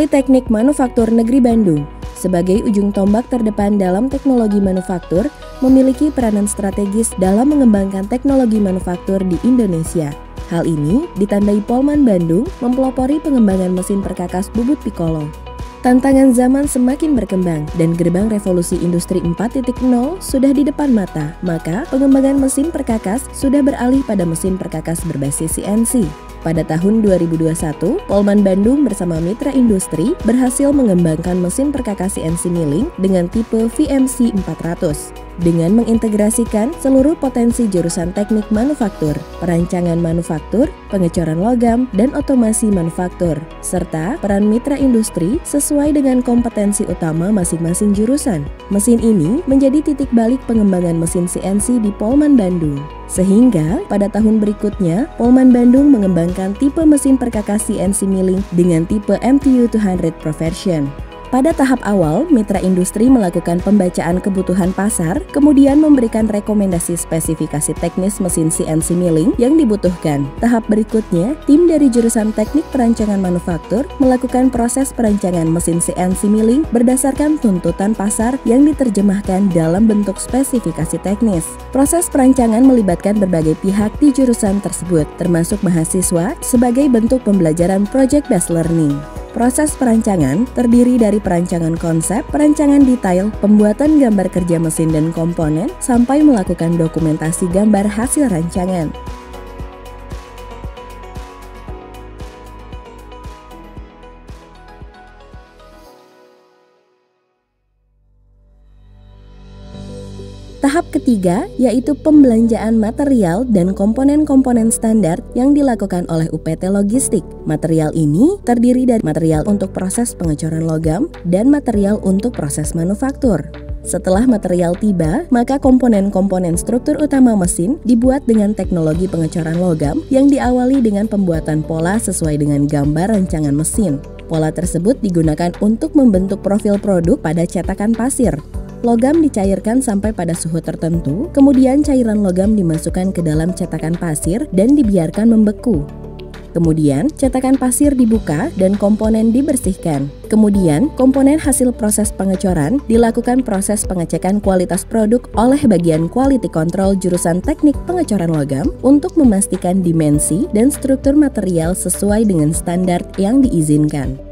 Politeknik Manufaktur Negeri Bandung, sebagai ujung tombak terdepan dalam teknologi manufaktur, memiliki peranan strategis dalam mengembangkan teknologi manufaktur di Indonesia. Hal ini ditandai Polman Bandung mempelopori pengembangan mesin perkakas bubut Piccolo. Tantangan zaman semakin berkembang dan gerbang revolusi industri 4.0 sudah di depan mata, maka pengembangan mesin perkakas sudah beralih pada mesin perkakas berbasis CNC. Pada tahun 2021, Polman Bandung bersama mitra industri berhasil mengembangkan mesin perkakas CNC milling dengan tipe VMC 400 dengan mengintegrasikan seluruh potensi jurusan teknik manufaktur, perancangan manufaktur, pengecoran logam, dan otomasi manufaktur, serta peran mitra industri sesuai dengan kompetensi utama masing-masing jurusan. Mesin ini menjadi titik balik pengembangan mesin CNC di Polman Bandung. Sehingga pada tahun berikutnya, Polman Bandung mengembangkan tipe mesin perkakas CNC milling dengan tipe MTU 200 Pro version. Pada tahap awal, mitra industri melakukan pembacaan kebutuhan pasar, kemudian memberikan rekomendasi spesifikasi teknis mesin CNC milling yang dibutuhkan. Tahap berikutnya, tim dari jurusan teknik perancangan manufaktur melakukan proses perancangan mesin CNC milling berdasarkan tuntutan pasar yang diterjemahkan dalam bentuk spesifikasi teknis. Proses perancangan melibatkan berbagai pihak di jurusan tersebut, termasuk mahasiswa, sebagai bentuk pembelajaran project-based learning. Proses perancangan terdiri dari perancangan konsep, perancangan detail, pembuatan gambar kerja mesin dan komponen, sampai melakukan dokumentasi gambar hasil rancangan. Tahap ketiga yaitu pembelanjaan material dan komponen-komponen standar yang dilakukan oleh UPT Logistik. Material ini terdiri dari material untuk proses pengecoran logam dan material untuk proses manufaktur. Setelah material tiba, maka komponen-komponen struktur utama mesin dibuat dengan teknologi pengecoran logam yang diawali dengan pembuatan pola sesuai dengan gambar rancangan mesin. Pola tersebut digunakan untuk membentuk profil produk pada cetakan pasir. Logam dicairkan sampai pada suhu tertentu, kemudian cairan logam dimasukkan ke dalam cetakan pasir dan dibiarkan membeku. Kemudian, cetakan pasir dibuka dan komponen dibersihkan. Kemudian, komponen hasil proses pengecoran dilakukan proses pengecekan kualitas produk oleh bagian quality control jurusan teknik pengecoran logam untuk memastikan dimensi dan struktur material sesuai dengan standar yang diizinkan.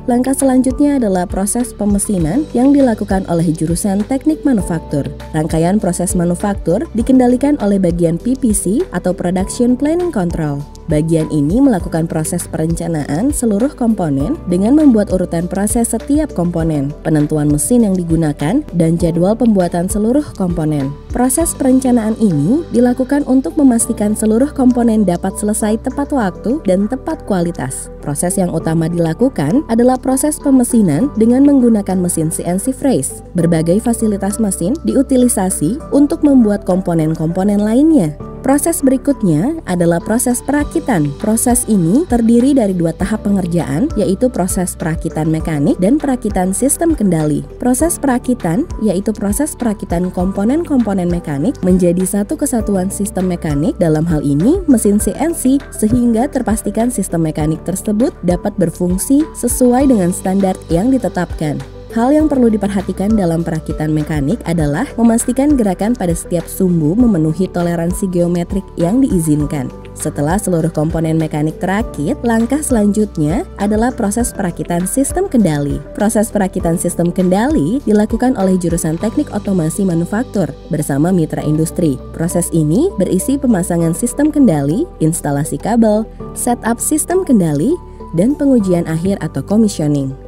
Langkah selanjutnya adalah proses pemesinan yang dilakukan oleh jurusan teknik manufaktur. Rangkaian proses manufaktur dikendalikan oleh bagian PPC atau Production Planning Control. Bagian ini melakukan proses perencanaan seluruh komponen dengan membuat urutan proses setiap komponen, penentuan mesin yang digunakan, dan jadwal pembuatan seluruh komponen. Proses perencanaan ini dilakukan untuk memastikan seluruh komponen dapat selesai tepat waktu dan tepat kualitas. Proses yang utama dilakukan adalah proses pemesinan dengan menggunakan mesin CNC Freeze. Berbagai fasilitas mesin diutilisasi untuk membuat komponen-komponen lainnya. Proses berikutnya adalah proses perakitan. Proses ini terdiri dari dua tahap pengerjaan, yaitu proses perakitan mekanik dan perakitan sistem kendali. Proses perakitan yaitu proses perakitan komponen-komponen mekanik menjadi satu kesatuan sistem mekanik, dalam hal ini mesin CNC, sehingga terpastikan sistem mekanik tersebut dapat berfungsi sesuai dengan standar yang ditetapkan. Hal yang perlu diperhatikan dalam perakitan mekanik adalah memastikan gerakan pada setiap sumbu memenuhi toleransi geometrik yang diizinkan. Setelah seluruh komponen mekanik terakit, langkah selanjutnya adalah proses perakitan sistem kendali. Proses perakitan sistem kendali dilakukan oleh jurusan teknik otomasi manufaktur bersama mitra industri. Proses ini berisi pemasangan sistem kendali, instalasi kabel, setup sistem kendali, dan pengujian akhir atau commissioning.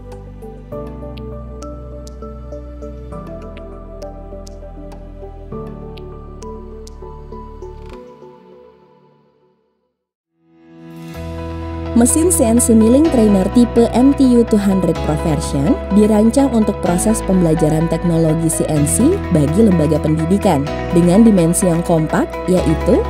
Mesin CNC Milling Trainer tipe MTU 200 Pro version dirancang untuk proses pembelajaran teknologi CNC bagi lembaga pendidikan dengan dimensi yang kompak, yaitu